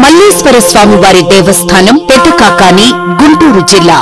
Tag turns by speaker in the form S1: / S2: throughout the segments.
S1: మల్లేశ్వర స్వామి వారి దేవస్థానం పెద్దకాకాని గుంటూరు జిల్లా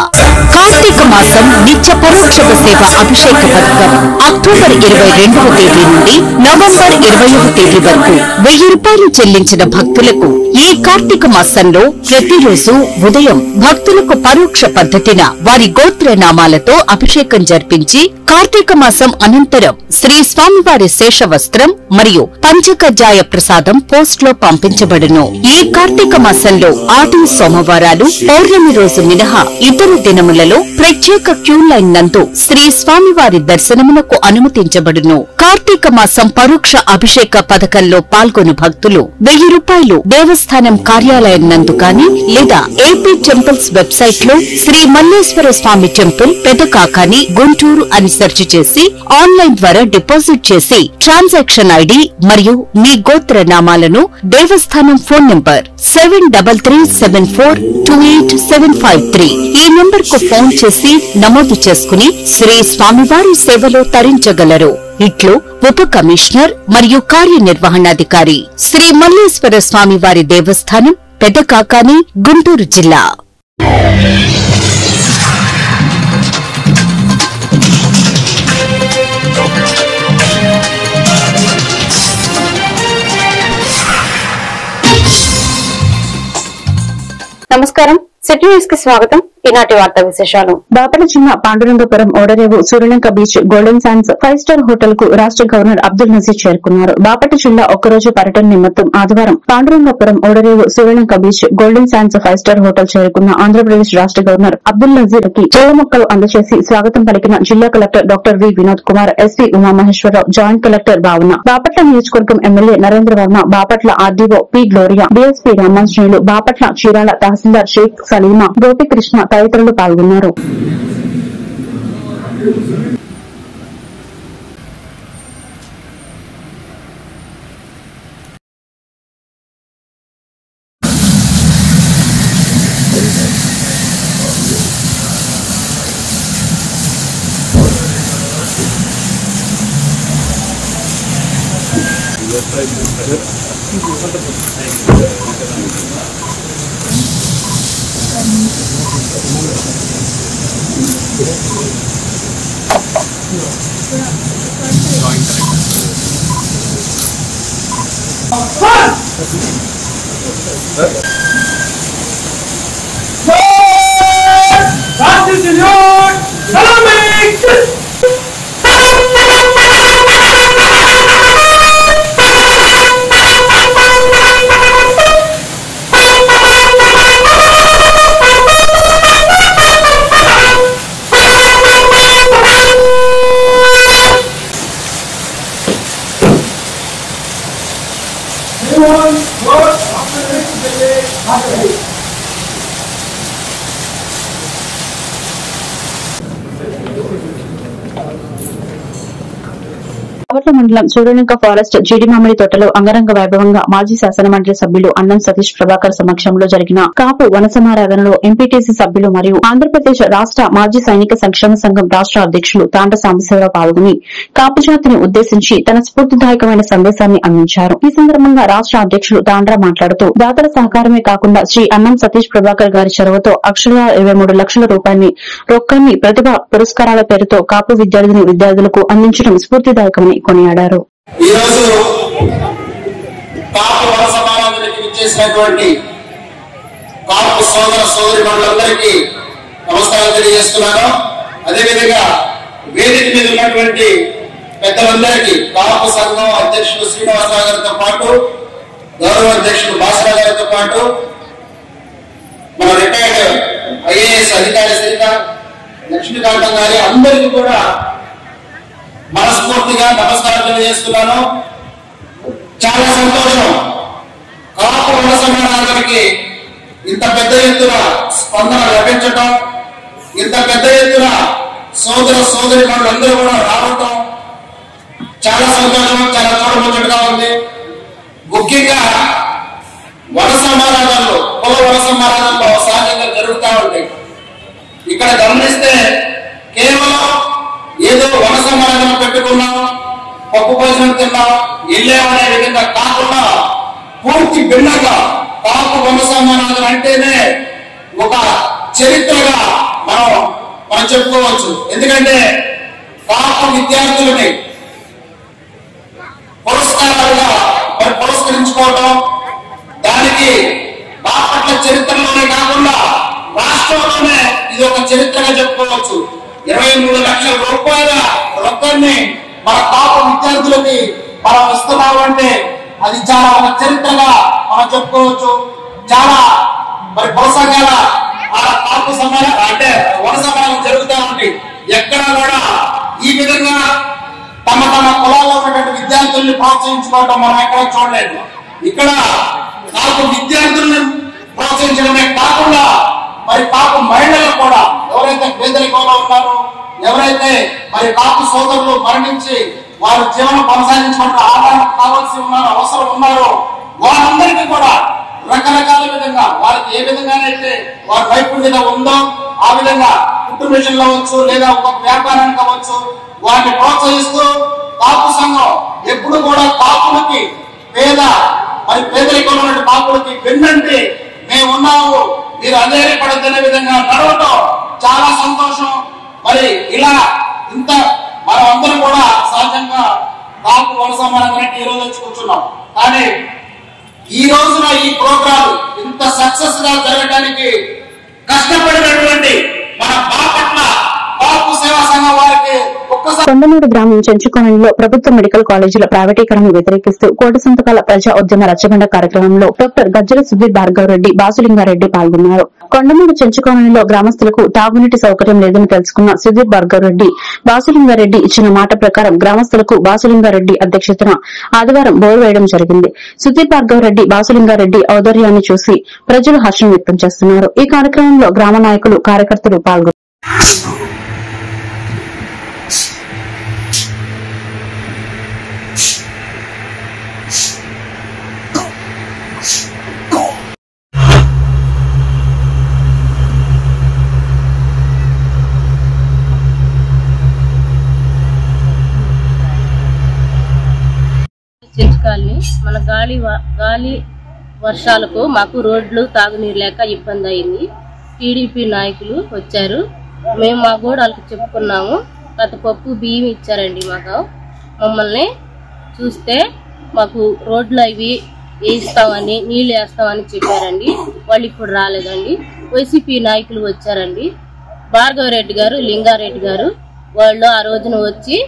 S1: కార్తీక మాసం నిత్య పరోక్షక సేవ అభిషేక పథకం అక్టోబర్ 22వ తేదీ నుండి నవంబర్ 20వ తేదీ వరకు 1000 రూపాయలు చెల్లించిన భక్తులకు ఈ కార్తీక మాసంలో ప్రతిరోజు ఉదయం భక్తులకు పరోక్ష పద్ధతిన వారి గోత్ర నామాలతో అభిషేకం జరిపించి కార్తీక మాసం అనంతరం శ్రీ స్వామివారి శేష వస్త్రం మరియు పంచకజ్జాయ ప్రసాదం పోస్ట్ లో పంపించబడును। ఈ కార్తీక మాసంలో ఆది సోమవారాలు పౌర్ణమి రోజు మినహా ఇతర దినములలో ప్రత్యేక క్యూ లైన్ నందు శ్రీ స్వామివారి దర్శనమునకు అనుమతించబడును। కార్తీక మాసం పరోక్ష అభిషేక పథకంలో పాల్గొను భక్తులు 1000 రూపాయలు దేవస్థానం కార్యాలయం నందు కాని లేదా ఏపీ టెంపుల్స్ వెబ్సైట్ లో శ్రీ మల్లేశ్వర స్వామి టెంపుల్ పెదకాకాని గుంటూరు అని సెర్చ్ చేసి ఆన్లైన్ ద్వారా డిపాజిట్ చేసి ట్రాన్సాక్షన్ ఐడి మరియు మీ గోత్ర నామాలను దేవస్థానం ఫోన్ నంబర్ 7337428753 ఈ నంబర్ కు ఫోన్ చేసి నమోదు చేసుకుని శ్రీ స్వామివారి సేవలో తరించగలరు। ఇట్లు ఉప కమిషనర్ మరియు కార్యనిర్వహణాధికారి శ్రీ మల్లేశ్వర స్వామి వారి దేవస్థానం పెదకాకాని గుంటూరు జిల్లా।
S2: నమస్కారం, సిటీ న్యూస్ కి స్వాగతం। ఈనాటి వార్తా విశేషాలు।
S3: బాపట్ల జిల్లా పాండురంగపురం ఓడరేవు Suryalanka beach golden sands 5 star hotel కు రాష్ట్ర గవర్నర్ అబ్దుల్ నజీర్ చేరుకున్నారు। బాపట్ల జిల్లా ఒక్కరోజు పర్యటన నిమిత్తం ఆదివారం పాండురంగపురం ఓడరేవు Suryalanka beach golden sands 5 star hotel చేరుకున్న ఆంధ్రప్రదేశ్ రాష్ట్ర గవర్నర్ అబ్దుల్ నజీర్ కి పూల మొక్కలు అందజేసి స్వాగతం పలికిన జిల్లా collector doctor V Vinod Kumar, SP Umamaheswararao, joint collector Bhavana, Bapatla నియోజకవర్గం MLA Narendra Varma, Bapatla RDO P Gloria, DSP Ramanjaneyulu, Bapatla Chirala తహసీల్దార్ షేక్ సలీమా, గోపికృష్ణ తదితరులు పాల్గొన్నారు। బాపట్ల మండలం సూర్యలంక ఫారెస్ట్ జీడి మామిడి తోటలో అంగరంగ వైభవంగా మాజీ శాసన మండలి సభ్యులు అన్నం సతీష్ ప్రభాకర్ సమక్షంలో జరిగిన కాపు వన సమారాధనలో ఎంపీటీసీ సభ్యులు మరియు ఆంధ్రప్రదేశ్ రాష్ట మాజీ సైనిక సంక్షేమ సంఘం రాష్ట అధ్యకులు తాంట సాంబశివరావు పాల్గొని కాపు జాతిని ఉద్దేశించి తన స్ఫూర్తిదాయకమైన సందేశాన్ని అందించారు। ఈ సందర్భంగా రాష్ట అధ్యకులు తాండ్రా మాట్లాడుతూ దాతల సహకారమే కాకుండా శ్రీ అన్నం సతీష్ ప్రభాకర్ గారి చొరవతో అక్షరాల 23 లక్షల రూపాయలని రొక్కాన్ని ప్రతిభ పురస్కారాల పేరుతో కాపు విద్యార్థులకు అందించడం స్ఫూర్తిదాయకమని కొనియాడారు।
S4: ఈ రోజు కాపు వన సమారాధనకి విచ్చేసినటువంటి కాపు సోదర సోదరీమణులందరికీ నమస్కారం తెలియజేస్తున్నాను। అదేవిధంగా వేదిక మీద ఉన్నటువంటి పెద్దలందరికీ కాపు సంఘం అధ్యక్షుడు శ్రీనివాసరావు గారితో పాటు గౌరవ అధ్యక్షుడు భాస్కర్ గారితో పాటు మన రిటైర్డ్ ఐఏఎస్ అధికారి సరిత లక్ష్మీకాంతం గారి అందరికీ కూడా మనస్ఫూర్తిగా నమస్కారం తెలియజేస్తున్నాను। చాలా సంతోషం, కాపు వన సమారాధనకి ఇంత పెద్ద ఎత్తున స్పందన లభించటం, ఇంత పెద్ద ఎత్తున సోదర సోదరీమణులందరూ కూడా రావటం చాలా సంతోషం, చాలా చూడముచ్చటగా ఉంది। ముఖ్యంగా వన సమారాధనలు, కుల వన సమారాధనలో సహజంగా జరుగుతూ ఉంటాయి। ఇక్కడ గమనిస్తే కేవలం ఏదో వన సమారాధన పెట్టుకున్నాం, పప్పు భోజనం తిన్నాం, వెళ్ళామనే విధంగా కాకుండా పూర్తి భిన్నంగా కాపు వంశమానాథులు అంటేనే ఒక చరిత్రగా మనం చెప్పుకోవచ్చు. ఎందుకంటే కాపు విద్యార్థులని పురస్కారాలుగా పురస్కరించుకోవడం, దానికి బాపట్ల చరిత్రలోనే కాకుండా రాష్ట్రంలోనే ఇది ఒక చరిత్రగా చెప్పుకోవచ్చు. 23 లక్షల రూపాయల రొక్కాన్ని మన కాపు విద్యార్థులకి మనం ఇస్తున్నాము అంటే అది చాలా ఒక చరిత్రగా మనం చెప్పుకోవచ్చు. చాలా పుర సంఘాల కాపు సమానం అంటే వన సమానం జరుగుతూ ఉంది. ఎక్కడా కూడా ఈ విధంగా తమ కులాల్లో ఉన్నటువంటి విద్యార్థుల్ని ప్రోత్సహించుకోవడం మనం ఎక్కడ చూడలేదు. ఇక్కడ కాపు విద్యార్థులను ప్రోత్సహించడమే కాకుండా కాపు మహిళలు కూడా ఎవరైతే పేదరికంలో ఉన్నారో, ఎవరైతే కాపు సోదరులు మరణించి వారు జీవనం కొనసాగించుకుంటూ ఆదాయం కావాల్సి ఉన్నారో, అవసరం ఉన్నారో వారందరికీ కూడా రకరకాల విధంగా వారికి ఏ విధంగానైతే వారి నైపుణ్యత ఉందో ఆ విధంగా కుట్టు మిషన్ అవ్వచ్చు లేదా ఒక వ్యాపారానికి అవ్వచ్చు వారిని ప్రోత్సహిస్తూ కాపు సంఘం ఎప్పుడు కూడా కాపులకి పేదరికంలో ఉన్న కాపులకి వెన్నంటి మేము ఉన్నాము, మీరు అధైర్యపడద్దనే విధంగా నడవటం చాలా సంతోషం. ఇలా ఇంత మనం అందరం కూడా సహజంగా కాపు వంశమానాథులని ఈ రోజు వచ్చి కూర్చున్నాం. కానీ ఈ రోజున ఈ ప్రోగ్రాం ఇంత సక్సెస్ గా జరగడానికి కష్టపడినటువంటి మన బాపట్ల కాపు సేవా సంఘం వారికి
S3: కొండమూడు గ్రామం చెంచుకోనలో ప్రభుత్వ మెడికల్ కాలేజీల ప్రైవేటీకరణను వ్యతిరేకిస్తూ కోటి సంతకాల ప్రజా ఉద్యమ రచ్చబండ కార్యక్రమంలో డాక్టర్ గజ్జల సుధీర్ భార్గవ్ రెడ్డి, బాసులింగారెడ్డి పాల్గొన్నారు. కొండమూడు చెంచుకోనలో గ్రామస్తులకు తాగునీటి సౌకర్యం లేదని తెలుసుకున్న సుధీర్ భార్గవ్ రెడ్డి, బాసులింగారెడ్డి ఇచ్చిన మాట ప్రకారం గ్రామస్తులకు బాసులింగారెడ్డి అధ్యక్షతన ఆదివారం బోరు వేయడం జరిగింది. సుధీర్ భార్గవ్ రెడ్డి, బాసులింగారెడ్డి ఔదార్యాన్ని చూసి ప్రజలు హర్షం వ్యక్తం చేస్తున్నారు. ఈ కార్యక్రమంలో గ్రామ నాయకులు, కార్యకర్తలు పాల్గొన్నారు.
S5: చెంచుకాలని మన గాలి వర్షాలకు మాకు రోడ్లు తాగునీరు లేక ఇబ్బంది అయింది. టీడీపీ నాయకులు వచ్చారు, మేము మా గోడాలకు చెప్పుకున్నాము. గత పప్పు బియ్యం ఇచ్చారండి. మమ్మల్ని చూస్తే మాకు రోడ్లు అవి వేయిస్తామని, నీళ్ళు వేస్తామని చెప్పారండి. వాళ్ళు ఇప్పుడు రాలేదండి. వైసీపీ నాయకులు వచ్చారండి, భార్గవ రెడ్డి గారు, లింగారెడ్డి గారు. వాళ్ళు ఆ రోజున వచ్చి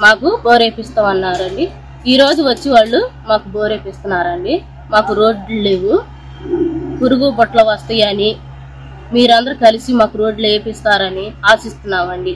S5: మాకు బోరేపిస్తామన్నారండి. ఈ రోజు వచ్చి వాళ్ళు మాకు బోరేపిస్తున్నారండి. మాకు రోడ్లు లేవు, పురుగు బొట్ల వస్తాయని మీరందరూ కలిసి మాకు రోడ్లు వేపిస్తారని ఆశిస్తున్నామండి.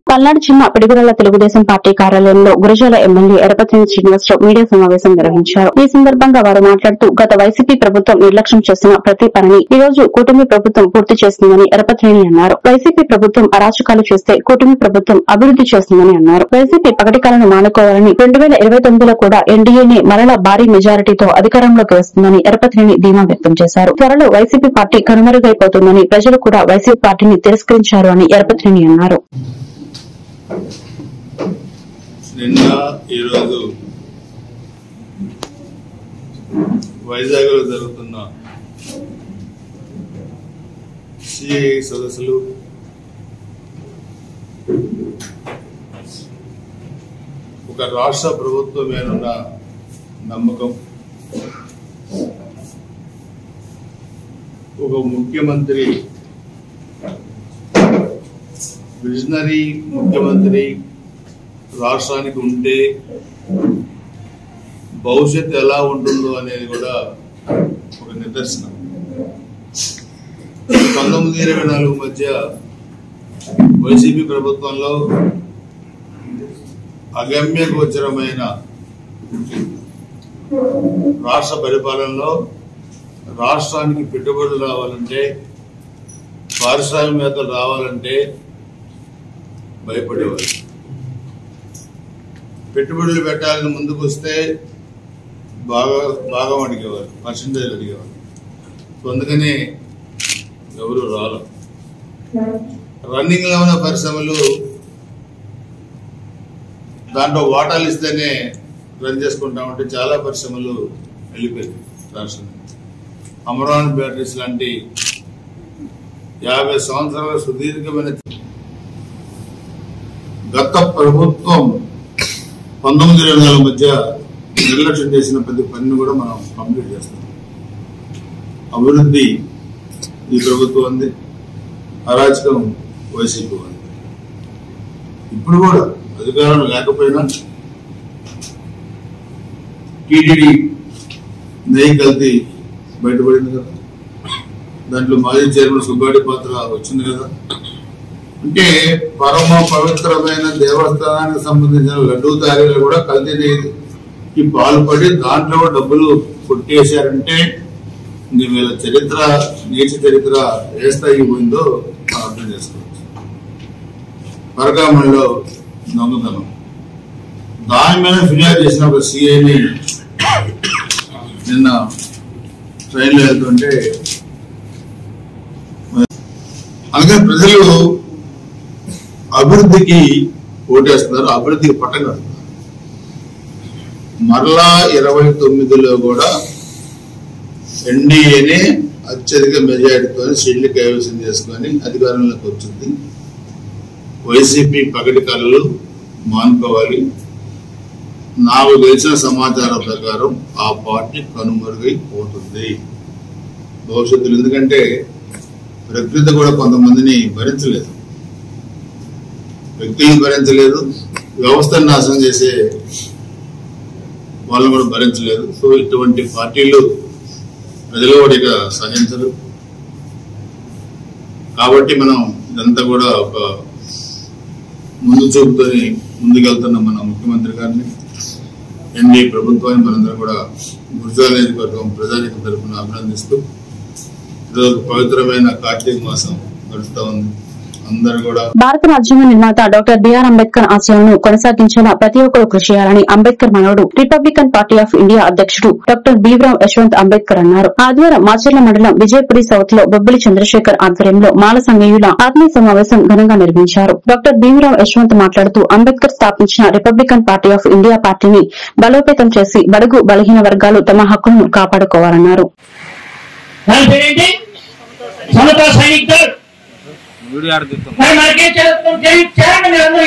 S3: పల్నాడు జిల్లా పిడుగురాళ్ల తెలుగుదేశం పార్టీ కార్యాలయంలో గురజాల ఎమ్మెల్యే ఎరపతిని శ్రీనివాసరావు మీడియా సమావేశం నిర్వహించారు. ఈ సందర్భంగా వారు మాట్లాడుతూ గత వైసీపీ ప్రభుత్వం నిర్లక్ష్యం చేసిన ప్రతి పనిని ఈ రోజు కూటమి ప్రభుత్వం పూర్తి చేస్తుందని ఎరపతిని అన్నారు. వైసీపీ ప్రభుత్వం అరాచకాలు చేస్తే కూటమి ప్రభుత్వం అభివృద్ది చేస్తుందని అన్నారు. వైసీపీ పగటికాలను మానుకోవాలని 2029లో కూడా ఎన్డీఏనే మరలా భారీ మెజారిటీతో అధికారంలోకి వస్తుందని ఎరపతిని ధీమా వ్యక్తం చేశారు. త్వరలో వైసీపీ పార్టీ కనుమరుగైపోతుందని, ప్రజలు కూడా వైసీపీ పార్టీని తిరస్కరించారు అని ఎరపతిని అన్నారు.
S6: నిన్న ఈరోజు వైజాగ్ లో జరుగుతున్న సిఐ సదస్సులు, ఒక రాష్ట్ర ప్రభుత్వం మీదున్న నమ్మకం, ఒక ముఖ్యమంత్రి, విజనరీ ముఖ్యమంత్రి రాష్ట్రానికి ఉంటే భవిష్యత్తు ఎలా ఉంటుందో అనేది కూడా ఒక నిదర్శనం. 1924 మధ్య వైసీపీ ప్రభుత్వంలో అగమ్య గోచరమైన రాష్ట్ర పరిపాలనలో రాష్ట్రానికి పెట్టుబడులు రావాలంటే, పారిశ్రామికవేత్తలు రావాలంటే భయపడేవారు. పెట్టుబడులు పెట్టాలని ముందుకు వస్తే బాగా అడిగేవారు, పర్సంటేజ్ అడిగేవారు. అందుకని ఎవరు రాలు. రన్నింగ్ లో ఉన్న పరిశ్రమలు దాంట్లో వాటాలు ఇస్తేనే రన్ చేసుకుంటా ఉంటే చాలా పరిశ్రమలు వెళ్ళిపోయింది రాష్ట్రం. అమరాన్ బ్యాటరీస్ లాంటి 50 సంవత్సరాల సుదీర్ఘమైన గత ప్రభుత్వం 19-24 మధ్య నిర్లక్ష్యం చేసిన ప్రతి పనిని కూడా మనం కంప్లీట్ చేస్తాం. అభివృద్ధి ఈ ప్రభుత్వం ఉంది, అరాచకం వైసీపీ ఉంది. ఇప్పుడు కూడా అధికారం లేకపోయినా టీటీడీ నెయ్యి కల్తీ బయటపడింది కదా, దాంట్లో మాజీ చైర్మన్ సుబ్బాడి పాత్ర వచ్చింది కదా. అంటే పరమ పవిత్రమైన దేవస్థానానికి సంబంధించిన లడ్డూ తయారీలు కూడా కల్తీ నెయ్యికి పాల్పడి దాంట్లో డబ్బులు కొట్టేశారంటే వీళ్ళ చరిత్ర, నీచ చరిత్ర ఏ స్థాయికి పోయిందో మనం అర్థం చేసుకోవచ్చు. పరకామణిలో దొంగతనం, దాని మీద ఫిర్యాదు చేసిన ఒక సిఐని నిన్న ట్రైన్లో వెళ్తుంటే, అలాగే ప్రజలు అభివృద్ధికి ఓటేస్తున్నారు, అభివృద్ధికి పట్టం కడుతున్నారు. మరలా 29లో కూడా ఎన్డీఏనే అత్యధిక మెజారిటీతో సీట్లు కైవసం చేసుకొని అధికారంలోకి వచ్చింది. వైసీపీ పగటి కళలు మానుకోవాలి. నాకు తెలిసిన సమాచారం ప్రకారం ఆ పార్టీ కనుమరుగైపోతుంది భవిష్యత్తులో. ఎందుకంటే ప్రకృతి కూడా కొంతమందిని భరించలేదు, వ్యక్తులను భరించలేదు, వ్యవస్థను నాశనం చేసే వాళ్ళని కూడా భరించలేదు. సో ఇటువంటి పార్టీలు ప్రజలు కూడా ఇక సహించరు. కాబట్టి మనం ఇదంతా కూడా ఒక ముందు చూపుతోని ముందుకెళ్తున్న మన ముఖ్యమంత్రి గారిని, ఎన్డీ ప్రభుత్వాన్ని మనందరం కూడా గుర్జాల నియోజకవర్గం ప్రజానికి తరఫున అభినందిస్తూ, ఈరోజు పవిత్రమైన కార్తీక మాసం గడుస్తూ ఉంది. అందరూ కూడా
S3: భారత రాజ్యాంగ నిర్మాత డాక్టర్ బిఆర్ అంబేద్కర్ ఆశయాలను కొనసాగించేలా ప్రతి ఒక్కరూ కృషి చేయాలని అంబేద్కర్ మనవడు రిపబ్లికన్ పార్టీ ఆఫ్ ఇండియా అధ్యకుడు డాక్టర్ భీమరావ్ యశ్వంత్ అంబేద్కర్ అన్నారు. ఆదివారం మాచర్ల మండలం విజయపురి సౌత్ లో బొబ్బిలి చంద్రశేఖర్ ఆధ్వర్యంలో మాల సంఘీయుల ఆత్మీయ సమావేశం ఘనంగా నిర్వహించారు. డాక్టర్ భీమరావ్ యశ్వంత్ మాట్లాడుతూ అంబేద్కర్ స్థాపించిన రిపబ్లికన్ పార్టీ ఆఫ్ ఇండియా పార్టీని బలోపేతం చేసి బడుగు బలహీన వర్గాలు తమ హక్కులను కాపాడుకోవాలన్నారు.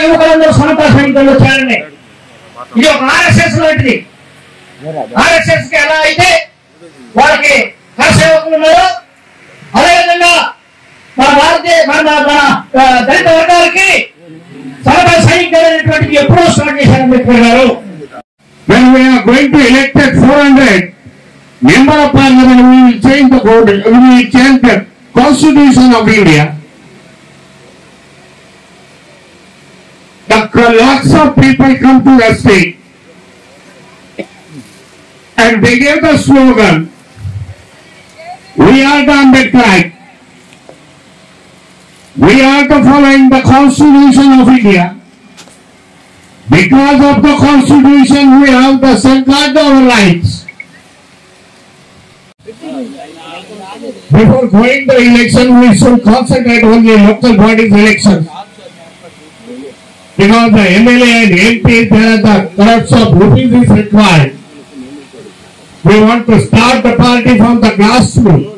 S7: యువకులందరూ సమతా సైనికుల్లో చేరండి. ఇది ఒక ఆర్ఎస్ఎస్ లాంటిది. ఆర్ఎస్ఎస్ కి ఎలా అయితే వాళ్ళకి కరసేవకులు ఉన్నారో, అదేవిధంగా మన దళిత వర్గాలకి సమతా సైనికులు అనేటువంటిది ఎప్పుడో స్టార్ట్ చేశారు అంబేద్కర్ గారు. When we are going to elect 400 member of parliament, we will change the code, we will change the constitution of India. Lots of people come to the state and they gave the slogan, "We are the Ambedkarite. We are the following the Constitution of India. Because of the Constitution, we have the safeguard our rights." Before going to election, we should concentrate on the local bodies elections. Because the MLA and MP, there are the crores of rupees is required. We want to start the party from the grassroots.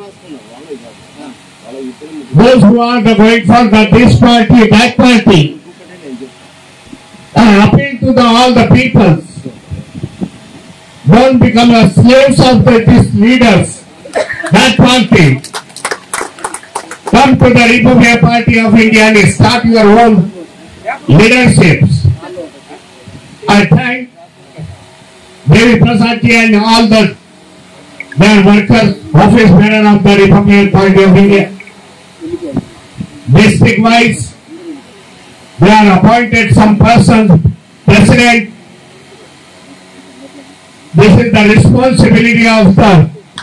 S7: Those who are going for this party, that party, appeal to all the people. Don't become the slaves of these leaders, that party. Come to the Republican Party of India and start your own leaderships. I thank Devi Prasad and all their workers, office bearer of the Republican Party of India. District wise, they are appointed some person, president. This is the responsibility of the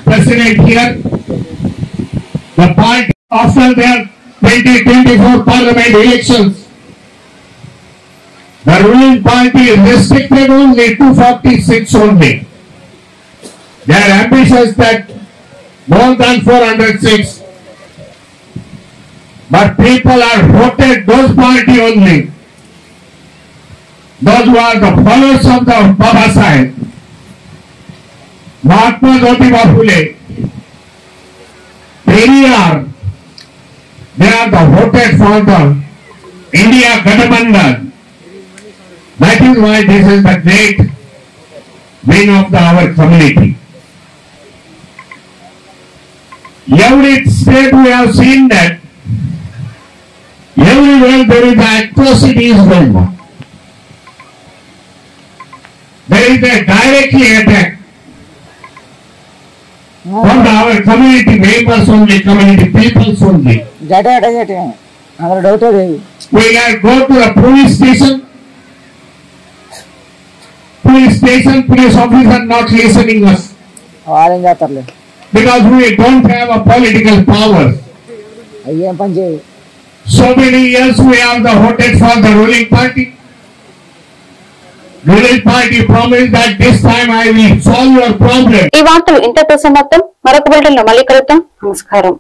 S7: president here. The party after their 2024 parliament elections, the ruling party is restricted only 246 only. They are ambitious that more than 406. But people are voted those party only. Those who are the followers of the Baba Sahib, Mahatma Jyotiba Phule, are the voted for the India Gathbandhan. That is why this is the great win of our community. Every state we have seen that everywhere there is the atrocities going on. There is a directly attack from our community members only, community peoples only. We can go to the police station. Police officer not listening us. Because we don't have a political power. So many years we have the voted for the ruling party. Ruling party promised that this time I will solve your problem.
S2: ఈ వార్తలు ఇంతతో సమాప్తం. మరొక బులెటిన్లో మళ్ళీ కలుద్దాం. నమస్కారం.